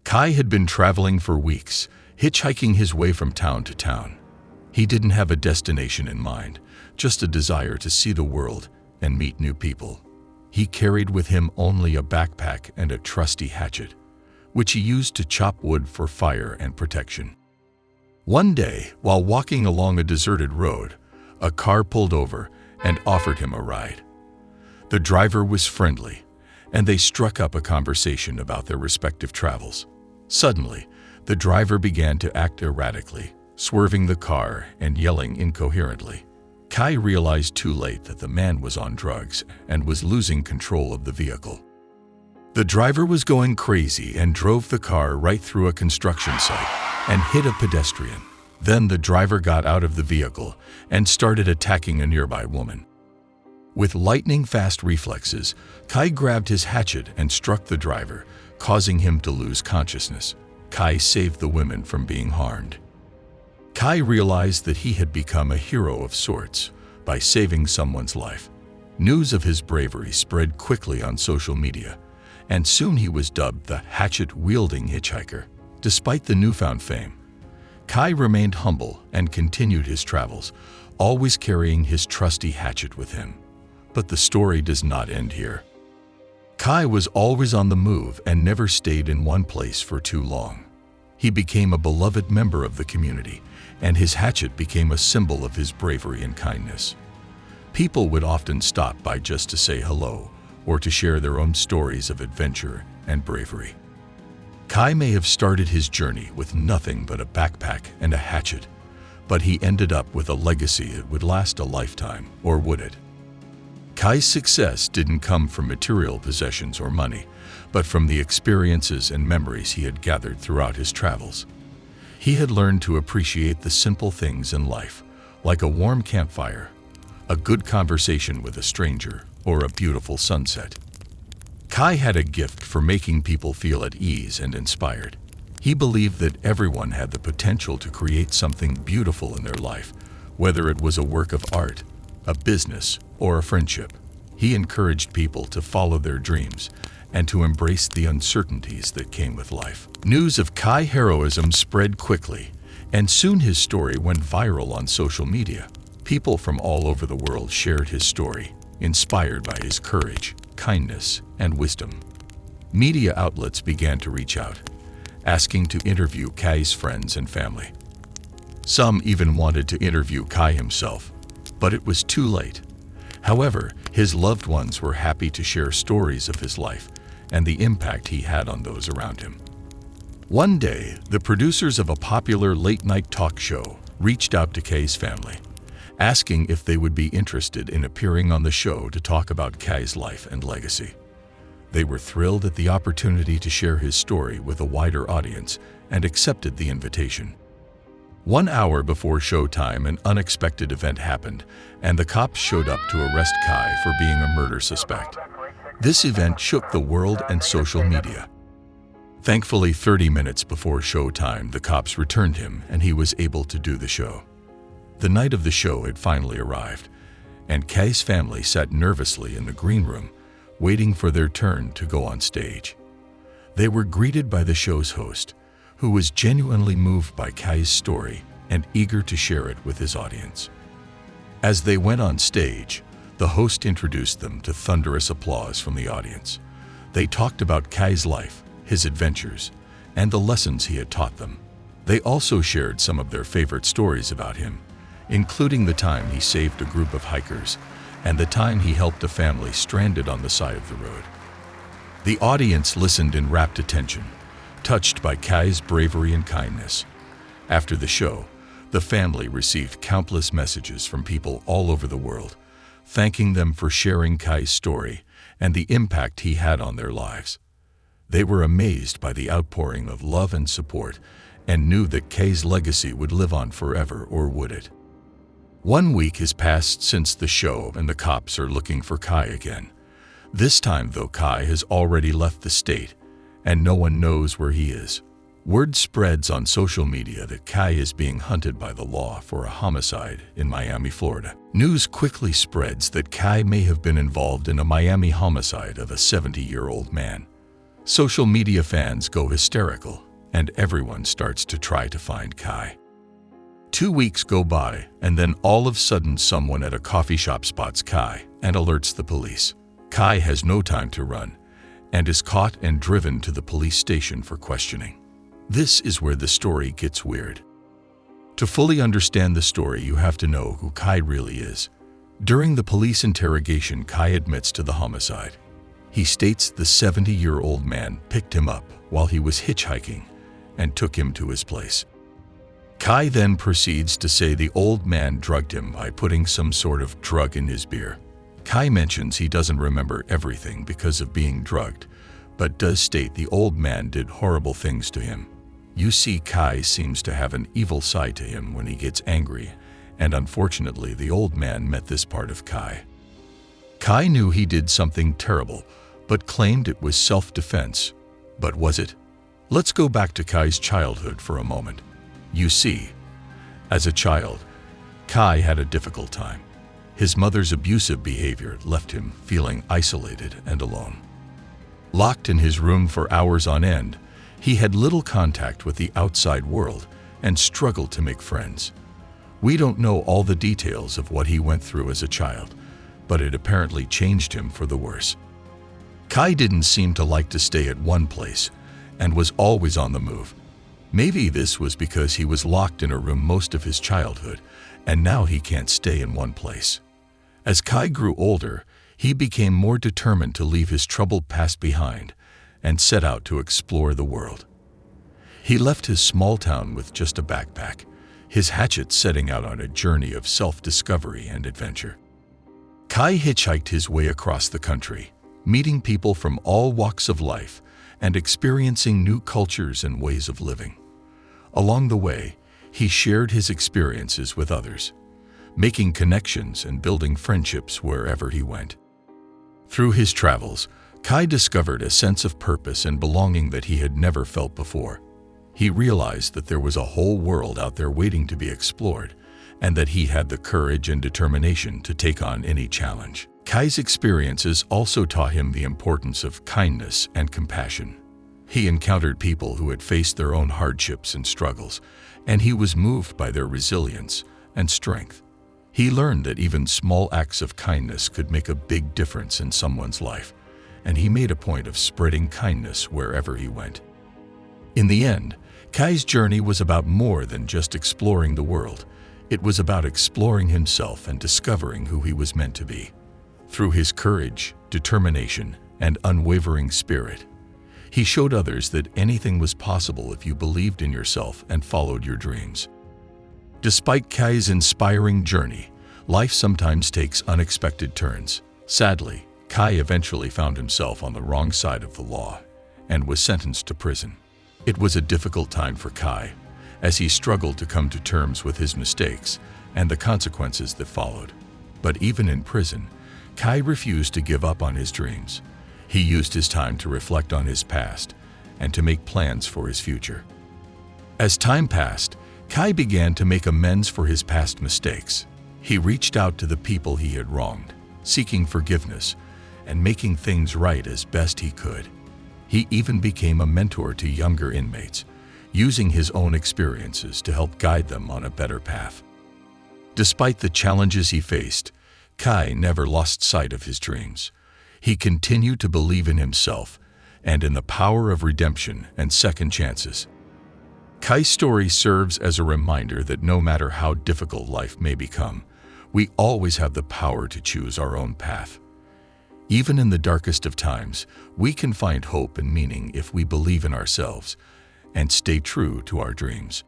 Kai had been traveling for weeks, hitchhiking his way from town to town. He didn't have a destination in mind, just a desire to see the world and meet new people. He carried with him only a backpack and a trusty hatchet, which he used to chop wood for fire and protection. One day, while walking along a deserted road, a car pulled over and offered him a ride. The driver was friendly, and they struck up a conversation about their respective travels. Suddenly, the driver began to act erratically, swerving the car and yelling incoherently. Kai realized too late that the man was on drugs and was losing control of the vehicle. The driver was going crazy and drove the car right through a construction site and hit a pedestrian. Then the driver got out of the vehicle and started attacking a nearby woman. With lightning-fast reflexes, Kai grabbed his hatchet and struck the driver, causing him to lose consciousness. Kai saved the women from being harmed. Kai realized that he had become a hero of sorts by saving someone's life. News of his bravery spread quickly on social media, and soon he was dubbed the hatchet-wielding hitchhiker. Despite the newfound fame, Kai remained humble and continued his travels, always carrying his trusty hatchet with him. But the story does not end here. Kai was always on the move and never stayed in one place for too long. He became a beloved member of the community, and his hatchet became a symbol of his bravery and kindness. People would often stop by just to say hello or to share their own stories of adventure and bravery. Kai may have started his journey with nothing but a backpack and a hatchet, but he ended up with a legacy that would last a lifetime, or would it? Kai's success didn't come from material possessions or money, but from the experiences and memories he had gathered throughout his travels. He had learned to appreciate the simple things in life, like a warm campfire, a good conversation with a stranger, or a beautiful sunset. Kai had a gift for making people feel at ease and inspired. He believed that everyone had the potential to create something beautiful in their life, whether it was a work of art, a business, or a friendship. He encouraged people to follow their dreams and to embrace the uncertainties that came with life. News of Kai heroism spread quickly, and soon his story went viral on social media. People from all over the world shared his story, inspired by his courage, kindness, and wisdom. Media outlets began to reach out, asking to interview Kai's friends and family. Some even wanted to interview Kai himself, but it was too late. However, his loved ones were happy to share stories of his life and the impact he had on those around him. One day, the producers of a popular late-night talk show reached out to Kai's family, asking if they would be interested in appearing on the show to talk about Kai's life and legacy. They were thrilled at the opportunity to share his story with a wider audience and accepted the invitation. 1 hour before showtime, an unexpected event happened, and the cops showed up to arrest Kai for being a murder suspect. This event shook the world and social media. Thankfully, 30 minutes before showtime, the cops returned him and he was able to do the show. The night of the show had finally arrived, and Kai's family sat nervously in the green room, waiting for their turn to go on stage. They were greeted by the show's host, who was genuinely moved by Kai's story and eager to share it with his audience. As they went on stage, the host introduced them to thunderous applause from the audience. They talked about Kai's life, his adventures, and the lessons he had taught them. They also shared some of their favorite stories about him, including the time he saved a group of hikers and the time he helped a family stranded on the side of the road. The audience listened in rapt attention, touched by Kai's bravery and kindness. After the show, the family received countless messages from people all over the world, thanking them for sharing Kai's story and the impact he had on their lives. They were amazed by the outpouring of love and support and knew that Kai's legacy would live on forever, or would it? 1 week has passed since the show, and the cops are looking for Kai again. This time, though, Kai has already left the state, and no one knows where he is. Word spreads on social media that Kai is being hunted by the law for a homicide in Miami, Florida. News quickly spreads that Kai may have been involved in a Miami homicide of a 70-year-old man. Social media fans go hysterical, and everyone starts to try to find Kai. 2 weeks go by, and then all of a sudden someone at a coffee shop spots Kai and alerts the police. Kai has no time to run and is caught and driven to the police station for questioning. This is where the story gets weird. To fully understand the story, you have to know who Kai really is. During the police interrogation, Kai admits to the homicide. He states the 70-year-old man picked him up while he was hitchhiking and took him to his place. Kai then proceeds to say the old man drugged him by putting some sort of drug in his beer. Kai mentions he doesn't remember everything because of being drugged, but does state the old man did horrible things to him. You see, Kai seems to have an evil side to him when he gets angry, and unfortunately the old man met this part of Kai. Kai knew he did something terrible, but claimed it was self-defense. But was it? Let's go back to Kai's childhood for a moment. You see, as a child, Kai had a difficult time. His mother's abusive behavior left him feeling isolated and alone. Locked in his room for hours on end, he had little contact with the outside world and struggled to make friends. We don't know all the details of what he went through as a child, but it apparently changed him for the worse. Kai didn't seem to like to stay at one place and was always on the move. Maybe this was because he was locked in a room most of his childhood, and now he can't stay in one place. As Kai grew older, he became more determined to leave his troubled past behind and set out to explore the world. He left his small town with just a backpack, his hatchet, setting out on a journey of self-discovery and adventure. Kai hitchhiked his way across the country, meeting people from all walks of life and experiencing new cultures and ways of living. Along the way, he shared his experiences with others, making connections and building friendships wherever he went. Through his travels, Kai discovered a sense of purpose and belonging that he had never felt before. He realized that there was a whole world out there waiting to be explored, and that he had the courage and determination to take on any challenge. Kai's experiences also taught him the importance of kindness and compassion. He encountered people who had faced their own hardships and struggles, and he was moved by their resilience and strength. He learned that even small acts of kindness could make a big difference in someone's life, and he made a point of spreading kindness wherever he went. In the end, Kai's journey was about more than just exploring the world. It was about exploring himself and discovering who he was meant to be. Through his courage, determination, and unwavering spirit, he showed others that anything was possible if you believed in yourself and followed your dreams. Despite Kai's inspiring journey, life sometimes takes unexpected turns. Sadly, Kai eventually found himself on the wrong side of the law and was sentenced to prison. It was a difficult time for Kai, as he struggled to come to terms with his mistakes and the consequences that followed. But even in prison, Kai refused to give up on his dreams. He used his time to reflect on his past and to make plans for his future. As time passed, Kai began to make amends for his past mistakes. He reached out to the people he had wronged, seeking forgiveness and making things right as best he could. He even became a mentor to younger inmates, using his own experiences to help guide them on a better path. Despite the challenges he faced, Kai never lost sight of his dreams. He continued to believe in himself and in the power of redemption and second chances. Kai's story serves as a reminder that no matter how difficult life may become, we always have the power to choose our own path. Even in the darkest of times, we can find hope and meaning if we believe in ourselves and stay true to our dreams.